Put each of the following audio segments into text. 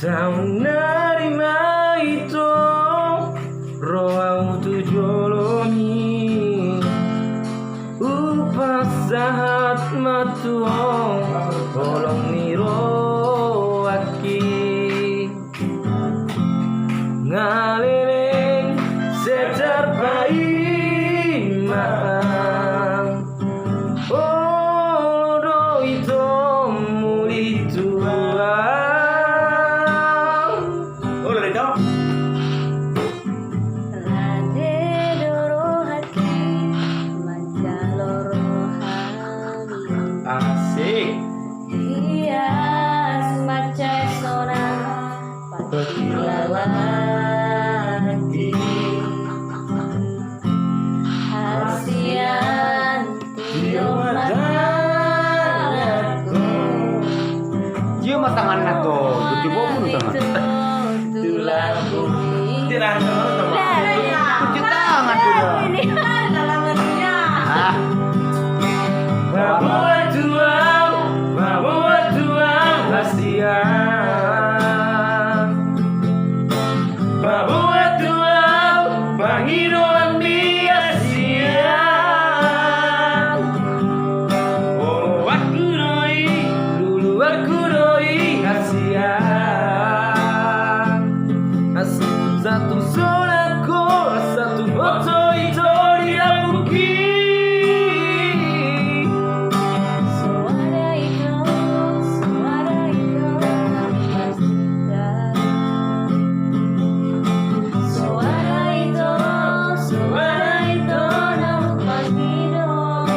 Saunarima itu roau tu jolomi upas sahat matuong tolong niro aki ngalileng secar bayi maang oh do itu muli tuang oh dari jauh asik hias maca sona patilalagi hasian Dia mah tangannya tuh, di bawah pun tangan. tulang bumi tirang teman Cuci tangan juga. ini dalamnya Bawa tuang hasian Bawa tuang panginoan biasian Oh aku doi dulu aku doi hasian Satu solako satu moto itu diapuki suara itu namun pasti dong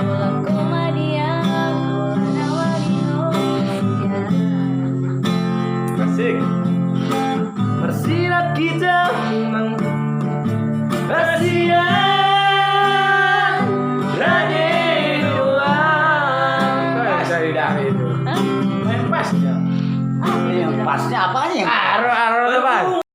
dalam komedia warna-warni Asik. Bersirat kita memang kasihan Rade doang dari dah itu main pasnya Yang pasnya apanya yang aro aro depan